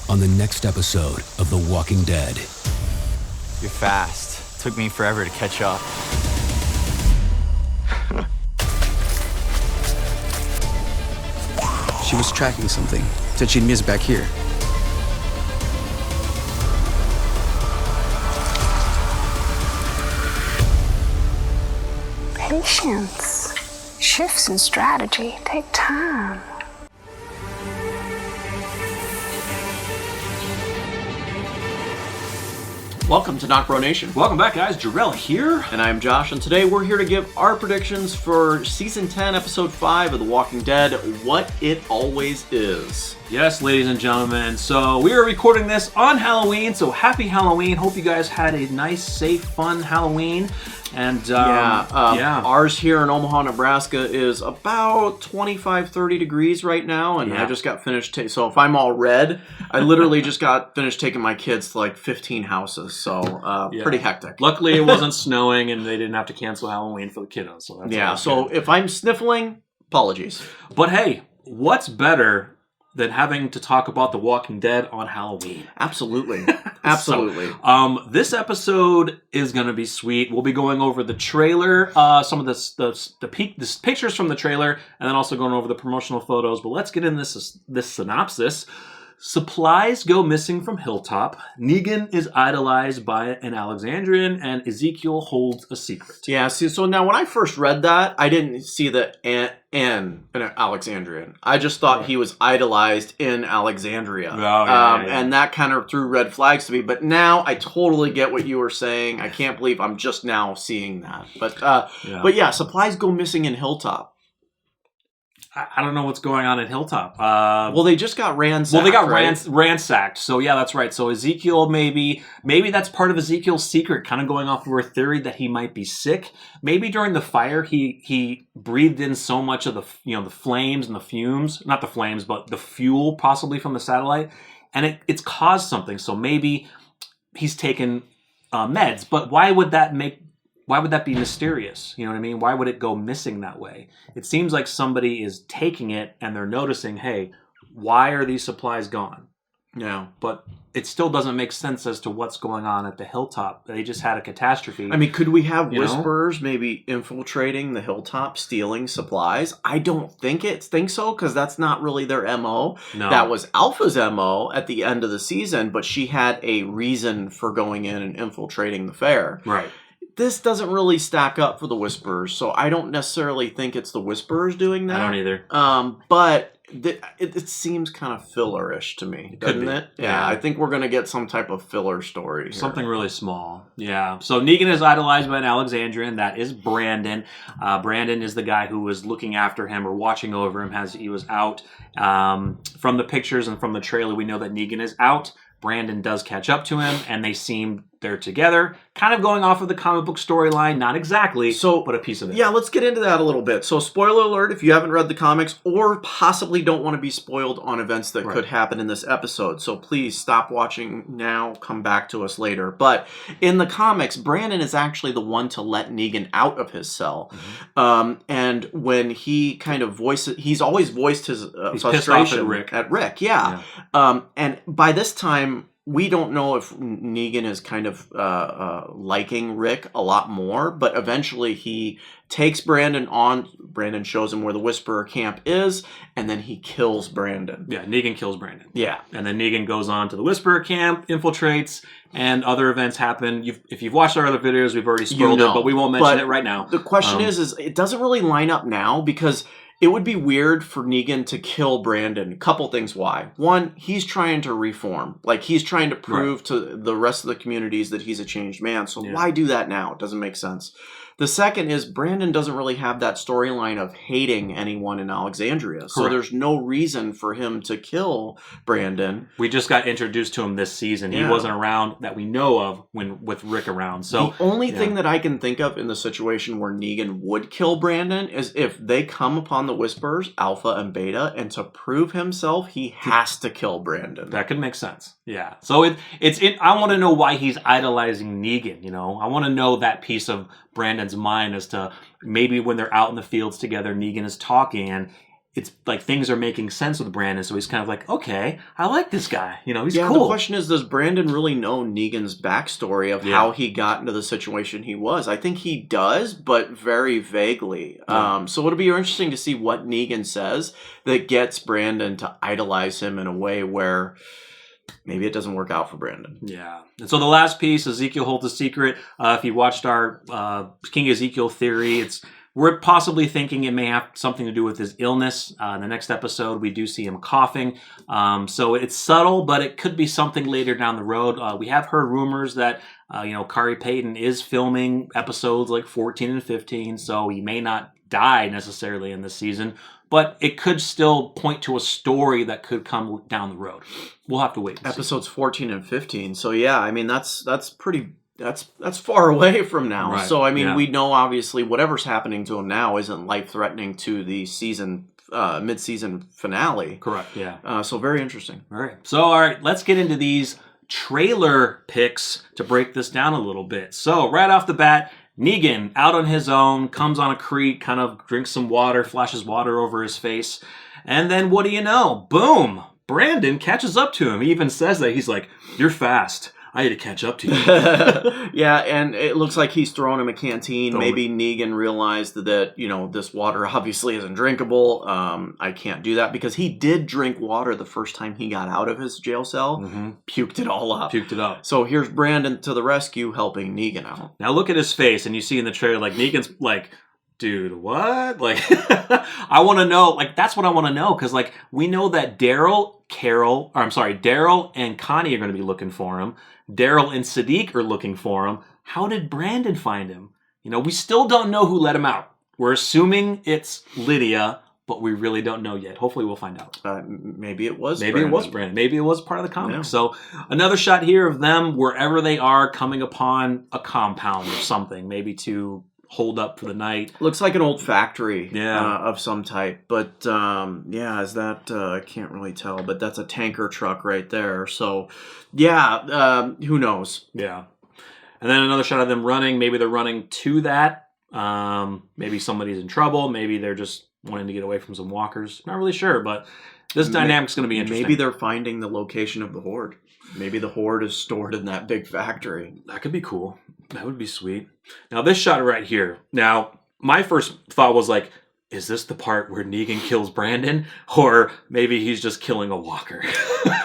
on the next episode of The Walking Dead. You're fast. Took me forever to catch up. She was tracking something. Said she'd meet us back here. Patience. Shifts in strategy take time. Welcome to NocBro Nation. Welcome back, guys. Jarrell here. And I'm Josh, and today we're here to give our predictions for Season 10, Episode 5 of The Walking Dead, What It Always Is. Yes, ladies and gentlemen. So we are recording this on Halloween, so happy Halloween. Hope you guys had a nice, safe, fun Halloween. And ours here in Omaha, Nebraska is about 25, 30 degrees right now, and I just got finished. So if I'm all red, I literally just got finished taking my kids to like 15 houses, so pretty hectic. Luckily, it wasn't snowing, and they didn't have to cancel Halloween for the kiddos. So that's good. If I'm sniffling, apologies. But hey, what's better than having to talk about The Walking Dead on Halloween? Absolutely. Absolutely. So, this episode is going to be sweet. We'll be going over the trailer, some of the pictures from the trailer, and then also going over the promotional photos. But let's get in this synopsis. Supplies go missing from Hilltop. Negan is idolized by an Alexandrian, and Ezekiel holds a secret. Yeah, so now when I first read that, I didn't see the N in Alexandrian. I just thought he was idolized in Alexandria. And that kind of threw red flags to me. But now I totally get what you were saying. I can't believe I'm just now seeing that. But yeah, supplies go missing in Hilltop. I don't know what's going on at Hilltop. Well, they just got ransacked. Well, they got ransacked. So yeah, that's right. So Ezekiel, maybe that's part of Ezekiel's secret, kind of going off of a theory that he might be sick. Maybe during the fire, he breathed in so much of the flames and the fumes, not the flames, but the fuel possibly from the satellite, and it's caused something. So maybe he's taken meds. But why would that be mysterious? You know what I mean? Why would it go missing that way? It seems like somebody is taking it and they're noticing, hey, why are these supplies gone? Yeah. But it still doesn't make sense as to what's going on at the Hilltop. They just had a catastrophe. I mean, could we have Whisperers maybe infiltrating the Hilltop, stealing supplies? I don't think so, because that's not really their MO. No. That was Alpha's MO at the end of the season, but she had a reason for going in and infiltrating the fair. Right. This doesn't really stack up for the Whisperers, so I don't necessarily think it's the Whisperers doing that. I don't either. But it seems kind of filler-ish to me, doesn't it? Yeah, I think we're going to get some type of filler story here. Something really small. Yeah. So Negan is idolized by an Alexandrian. That is Brandon. Brandon is the guy who was looking after him or watching over him as he was out. From the pictures and from the trailer, we know that Negan is out. Brandon does catch up to him, and they seem they're together, kind of going off of the comic book storyline, not exactly, but a piece of it. Yeah, let's get into that a little bit. So, spoiler alert, if you haven't read the comics or possibly don't want to be spoiled on events that could happen in this episode, so please stop watching now, come back to us later. But in the comics, Brandon is actually the one to let Negan out of his cell. Mm-hmm. And when he kind of he's always voiced his frustration at Rick. Yeah. And by this time, we don't know if Negan is kind of liking Rick a lot more, but eventually he takes Brandon on. Brandon shows him where the Whisperer camp is, and then he kills Brandon. Yeah, Negan kills Brandon. Yeah. And then Negan goes on to the Whisperer camp, infiltrates, and other events happen. If you've watched our other videos, we've already spoiled it, but we won't mention it right now. The question is it doesn't really line up now because it would be weird for Negan to kill Brandon. Couple things why. One, he's trying to reform. Like, he's trying to prove to the rest of the communities that he's a changed man. So why do that now? It doesn't make sense. The second is Brandon doesn't really have that storyline of hating anyone in Alexandria. So there's no reason for him to kill Brandon. We just got introduced to him this season. He wasn't around that we know of with Rick around. So the only thing that I can think of in the situation where Negan would kill Brandon is if they come upon the Whisperers, Alpha and Beta, and to prove himself, he has to kill Brandon. That could make sense. Yeah. So I want to know why he's idolizing Negan, I want to know that piece of Brandon's mind as to maybe when they're out in the fields together, Negan is talking and it's like things are making sense with Brandon, so he's kind of like, okay, I like this guy. You know, he's yeah, cool. The question is, does Brandon really know Negan's backstory of how he got into the situation he was? I think he does, but very vaguely. Yeah. So it'll be interesting to see what Negan says that gets Brandon to idolize him in a way where maybe it doesn't work out for Brandon. Yeah. And so the last piece, Ezekiel holds a secret. If you watched our King Ezekiel theory, we're possibly thinking it may have something to do with his illness. In the next episode, we do see him coughing. So it's subtle, but it could be something later down the road. We have heard rumors that, Kari Payton is filming episodes like 14 and 15, so he may not die necessarily in this season, but it could still point to a story that could come down the road. We'll have to wait. Episodes 14 and 15. So yeah, I mean, that's pretty... That's far away from now. Right. So, I mean, we know, obviously, whatever's happening to him now isn't life-threatening to the season, mid-season finale. Correct, yeah. So, very interesting. All right. So, all right, let's get into these trailer picks to break this down a little bit. So, right off the bat, Negan, out on his own, comes on a creek, kind of drinks some water, flashes water over his face. And then, what do you know? Boom! Brandon catches up to him. He even says that. He's like, "You're fast. I had to catch up to you." Yeah, and it looks like he's throwing him a canteen. Maybe Negan realized that, this water obviously isn't drinkable. I can't do that, because he did drink water the first time he got out of his jail cell. Mm-hmm. Puked it all up. So here's Brandon to the rescue, helping Negan out. Now look at his face, and you see in the trailer, like, Negan's like, dude, what? Like, I want to know. Like, that's what I want to know, because, like, we know that Daryl and Connie are going to be looking for him. Daryl and Sadiq are looking for him. How did Brandon find him? We still don't know who let him out. We're assuming it's Lydia, but we really don't know yet. Hopefully we'll find out. Maybe it was Brandon. Maybe it was part of the comic. Yeah. So another shot here of them, wherever they are, coming upon a compound or something, maybe to hold up for the night. Looks like an old factory of some type. But, is that... I can't really tell, but that's a tanker truck right there. So, who knows? Yeah. And then another shot of them running. Maybe they're running to that. Maybe somebody's in trouble. Maybe they're just wanting to get away from some walkers. Not really sure, but this dynamic's going to be interesting. Maybe they're finding the location of the Horde. Maybe the Horde is stored in that big factory. That could be cool. That would be sweet. Now, this shot right here. Now, my first thought was like, is this the part where Negan kills Brandon? Or maybe he's just killing a walker.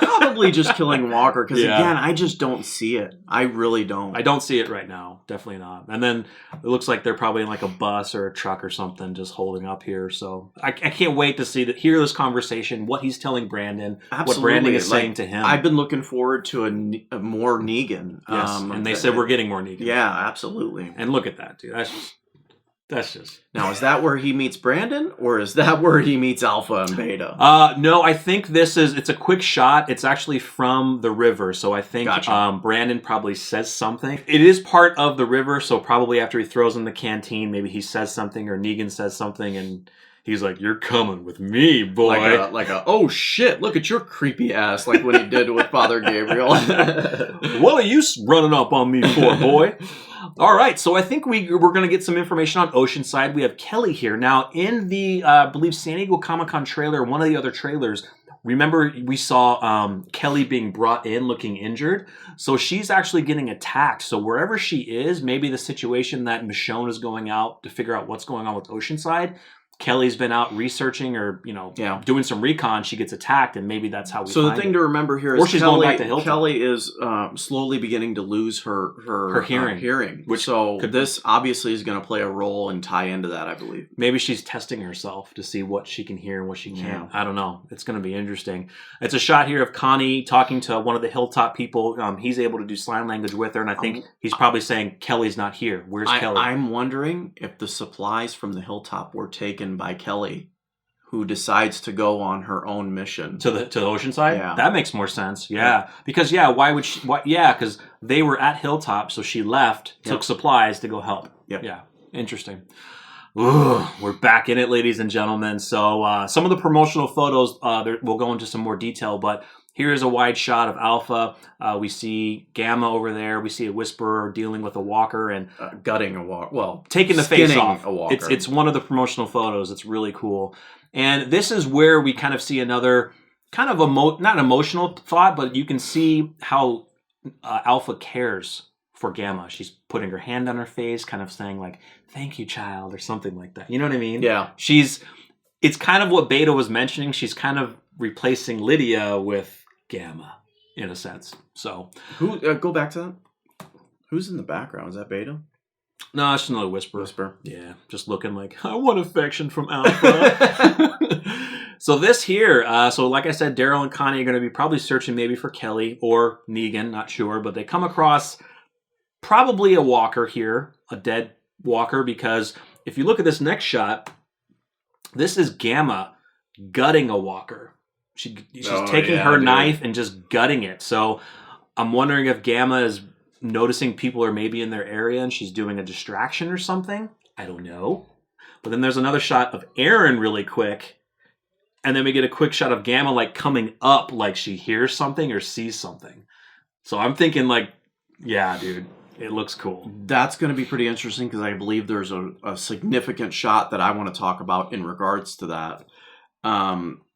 Probably just killing Walker, because again, I just don't see it. I really don't. I don't see it right now. Definitely not. And then it looks like they're probably in like a bus or a truck or something just holding up here. So I can't wait to hear this conversation, what he's telling Brandon, what Brandon is saying to him. I've been looking forward to a more Negan. Yes, and they said we're getting more Negan. Yeah, absolutely. And look at that, dude. That's just... Now, is that where he meets Brandon, or is that where he meets Alpha and Beta? No, I think it's a quick shot. It's actually from the river, so I think Brandon probably says something. It is part of the river, so probably after he throws in the canteen, maybe he says something, or Negan says something, and he's like, "You're coming with me, boy." Oh shit, look at your creepy ass, like when he did with Father Gabriel. What are you running up on me for, boy? All right, so I think we're going to get some information on Oceanside. We have Kelly here. Now, in the, I believe, San Diego Comic-Con trailer, one of the other trailers, remember we saw Kelly being brought in looking injured? So she's actually getting attacked. So wherever she is, maybe the situation that Michonne is going out to figure out what's going on with Oceanside, Kelly's been out researching or, doing some recon. She gets attacked, and maybe that's how we find the thing to remember here is or she's going back to Hilltop. Kelly is slowly beginning to lose her hearing. This obviously is going to play a role and tie into that, I believe. Maybe she's testing herself to see what she can hear and what she can't. Yeah. I don't know. It's going to be interesting. It's a shot here of Connie talking to one of the Hilltop people. He's able to do sign language with her, and I think he's probably saying, Kelly's not here. Where's Kelly? I'm wondering if the supplies from the Hilltop were taken by Kelly, who decides to go on her own mission to the Oceanside. Yeah, that makes more sense. Yeah, because why would she? Because they were at Hilltop, so she left, took supplies to go help. Yep. Yeah, interesting. Ooh, we're back in it, ladies and gentlemen. So some of the promotional photos, we'll go into some more detail, but here's a wide shot of Alpha. We see Gamma over there. We see a Whisperer dealing with a walker and gutting a walker. Well, taking the face off. A walker. It's one of the promotional photos. It's really cool. And this is where we kind of see another kind of not emotional thought, but you can see how Alpha cares for Gamma. She's putting her hand on her face, kind of saying like, "Thank you, child," or something like that. You know what I mean? Yeah. It's kind of what Beta was mentioning. She's kind of replacing Lydia with Gamma in a sense. So go back to that. Who's in the background? Is that Beta? No, it's another Whisperer. Whisper. Yeah, just looking like, I want affection from Alpha. So this here, so like I said, Daryl and Connie are going to be probably searching maybe for Kelly or Negan, not sure, but they come across probably a walker here, a dead walker, because if you look at this next shot, this is Gamma gutting a walker. She's taking her knife and just gutting it. So I'm wondering if Gamma is noticing people are maybe in their area and she's doing a distraction or something. I don't know. But then there's another shot of Aaron really quick. And then we get a quick shot of Gamma like coming up like she hears something or sees something. So I'm thinking like, yeah, dude, it looks cool. That's going to be pretty interesting because I believe there's a significant shot that I want to talk about in regards to that.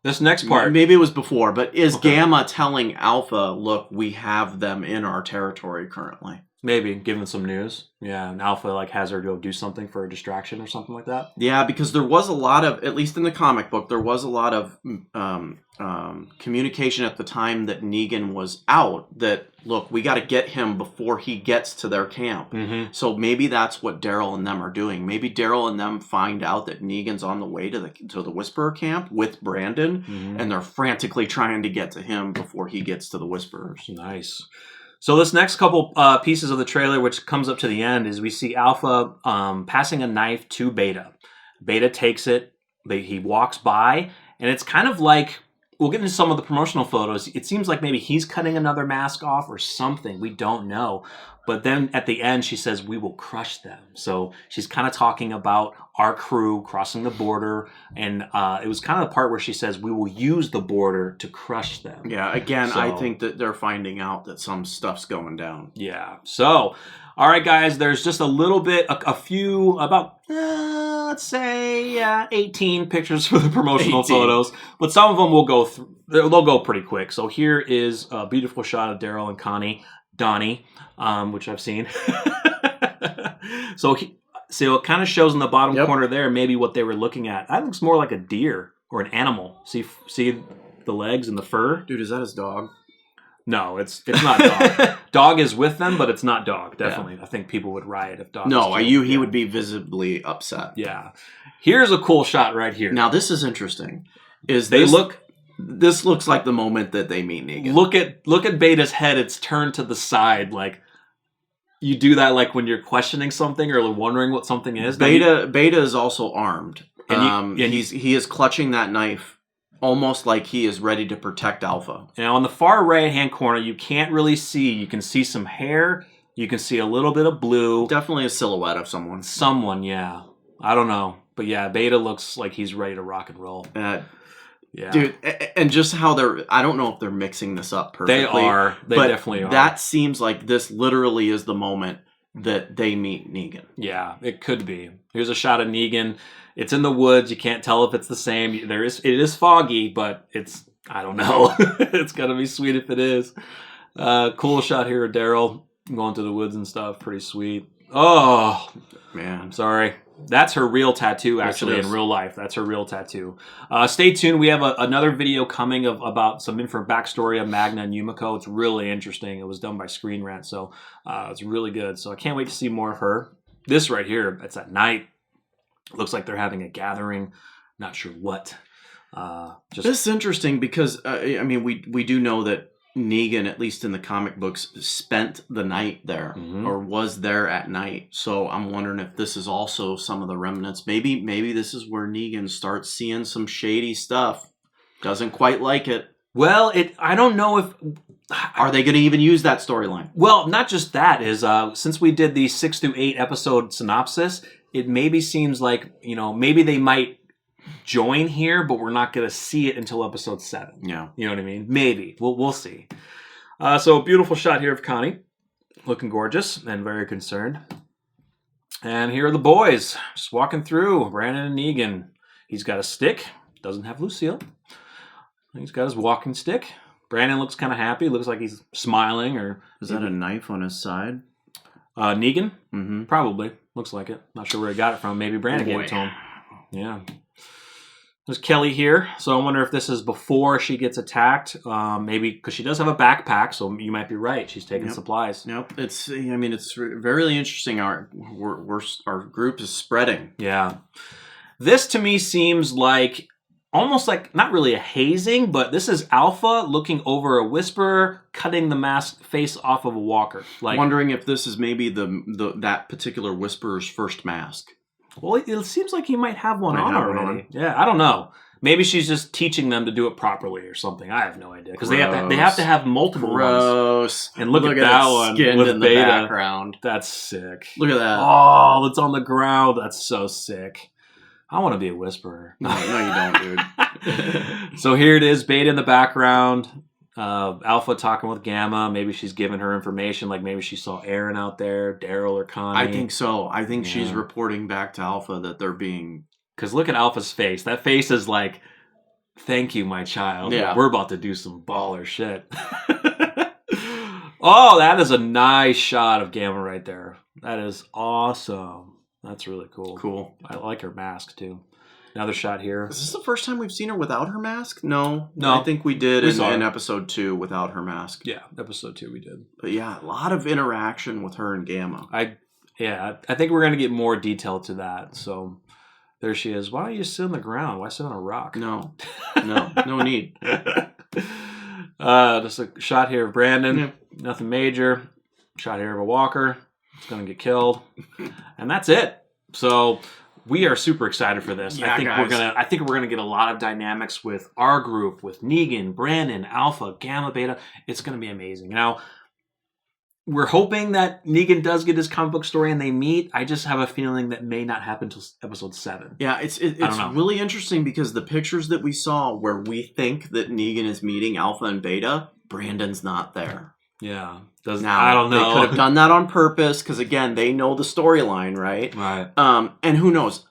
This next part. Maybe it was before, but is Gamma telling Alpha, look, we have them in our territory currently? Maybe, giving some news. Yeah, and Alpha like has her go do something for a distraction or something like that. Yeah, because there was a lot of, at least in the comic book, there was a lot of communication at the time that Negan was out that, look, we got to get him before he gets to their camp. Mm-hmm. So maybe that's what Daryl and them are doing. Maybe Daryl and them find out that Negan's on the way to the Whisperer camp with Brandon, and they're frantically trying to get to him before he gets to the Whisperers. Nice. So this next couple pieces of the trailer, which comes up to the end, is we see Alpha passing a knife to Beta. Beta takes it. He walks by, and it's kind of like, we'll get into some of the promotional photos. It seems like maybe he's cutting another mask off or something. We don't know. But then at the end, she says, "We will crush them." So she's kind of talking about our crew crossing the border. And it was kind of the part where she says, "We will use the border to crush them." Yeah, again, I think that they're finding out that some stuff's going down. Yeah. So, all right, guys, there's just a little bit, a few, about, let's say, 18 pictures for the promotional photos. But some of them will go they'll go pretty quick. So here is a beautiful shot of Daryl and Donnie, which I've seen. So it kind of shows in the bottom corner there maybe what they were looking at. That looks more like a deer or an animal. See the legs and the fur? Dude, is that his dog? No, it's not dog. Dog is with them, but it's not dog. Definitely, I think people would riot if dog. No, he would be visibly upset. Yeah. Here's a cool shot right here. Now this is interesting. This looks like the moment that they meet Negan. Look at Beta's head. It's turned to the side. Like you do that, like when you're questioning something or wondering what something is. Beta is also armed. And he is clutching that knife. Almost like he is ready to protect Alpha. Now, on the far right-hand corner, you can't really see. You can see some hair. You can see a little bit of blue. Definitely a silhouette of someone. Someone, yeah. I don't know. But yeah, Beta looks like he's ready to rock and roll. Yeah. Dude, and just how I don't know if they're mixing this up perfectly. They are. They definitely are. That seems like this literally is the moment that they meet Negan. Yeah, it could be. Here's a shot of Negan. It's in the woods. You can't tell if it's the same. It is foggy, but I don't know. It's got to be sweet if it is. Cool shot here of Daryl going to the woods and stuff. Pretty sweet. Oh, man. I'm sorry. That's her real tattoo, actually, in real life. That's her real tattoo. Stay tuned. We have another video coming about some backstory of Magna and Yumiko. It's really interesting. It was done by Screen Rant, so it's really good. So I can't wait to see more of her. This right here, it's at night. Looks like they're having a gathering. Not sure what. This is interesting because, we do know that Negan, at least in the comic books, spent the night there or was there at night. So I'm wondering if this is also some of the remnants. Maybe this is where Negan starts seeing some shady stuff. Doesn't quite like it. Well, I don't know if... Are they going to even use that storyline? Well, not just that. Since we did the 6 through 8 episode synopsis, it maybe seems like, maybe they might join here, but we're not going to see it until episode 7. Yeah. You know what I mean? Maybe. We'll see. So a beautiful shot here of Connie, looking gorgeous and very concerned. And here are the boys, just walking through. Brandon and Negan. He's got a stick. Doesn't have Lucille. He's got his walking stick. Brandon looks kind of happy. Looks like he's smiling. Or is that a knife on his side? Negan? Mm-hmm. Probably. Looks like it. Not sure where he got it from. Maybe Brandon gave it to him. Yeah. There's Kelly here. So I wonder if this is before she gets attacked. Maybe because she does have a backpack, so you might be right. She's taking supplies. Nope. It's very interesting. Our group is spreading. Yeah. This to me seems like almost like not really a hazing, but this is Alpha looking over a Whisperer, cutting the face off of a Walker. Like wondering if this is maybe that particular Whisperer's first mask. Well, it seems like he might have one on already. Yeah, I don't know. Maybe she's just teaching them to do it properly or something. I have no idea because they have to have multiple ones. And look at that one with in Beta. The background. That's sick. Look at that. Oh, it's on the ground. That's so sick. I want to be a Whisperer. No, you don't, dude. So here it is, Beta in the background. Alpha talking with Gamma. Maybe she's giving her information. Like maybe she saw Aaron out there, Daryl or Connie. I think so. I think she's reporting back to Alpha that they're being... Because look at Alpha's face. That face is like, thank you, my child. Yeah. We're about to do some baller shit. Oh, that is a nice shot of Gamma right there. That is awesome. That's really cool. Cool. I like her mask, too. Another shot here. Is this the first time we've seen her without her mask? No. I think we did in episode 2 without her mask. Yeah, episode 2 we did. But yeah, a lot of interaction with her and Gamma. I think we're going to get more detail to that. So there she is. Why don't you just sit on the ground? Why sit on a rock? No need. Just a shot here of Brandon. Yeah. Nothing major. Shot here of a Walker. It's going to get killed. And that's it. So we are super excited for this. Yeah, I think we're gonna get a lot of dynamics with our group, with Negan, Brandon, Alpha, Gamma, Beta. It's gonna be amazing. Now, we're hoping that Negan does get his comic book story and they meet. I just have a feeling that may not happen until episode 7. Yeah, it's really interesting because the pictures that we saw where we think that Negan is meeting Alpha and Beta, Brandon's not there. Yeah. I don't know. They could have done that on purpose because, again, they know the storyline, right? Right. And who knows?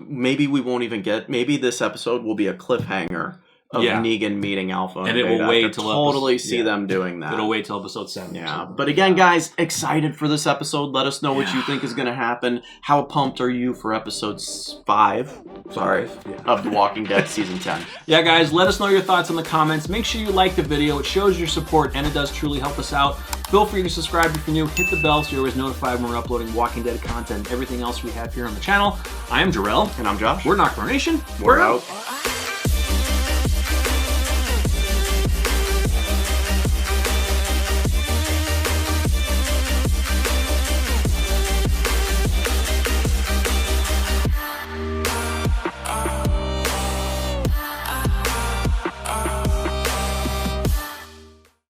Maybe we won't even get... Maybe this episode will be a cliffhanger of Negan meeting Alpha and it Beta. will wait till totally see them doing that. It'll wait till episode 7. Yeah. But again, guys, excited for this episode. Let us know what you think is going to happen. How pumped are you for episode 5? Of The Walking Dead season 10. Yeah, guys, let us know your thoughts in the comments. Make sure you like the video. It shows your support, and it does truly help us out. Feel free to subscribe if you're new. Hit the bell so you're always notified when we're uploading Walking Dead content and everything else we have here on the channel. I am Jarrell. And I'm Josh. We're NocBro Nation. We're out.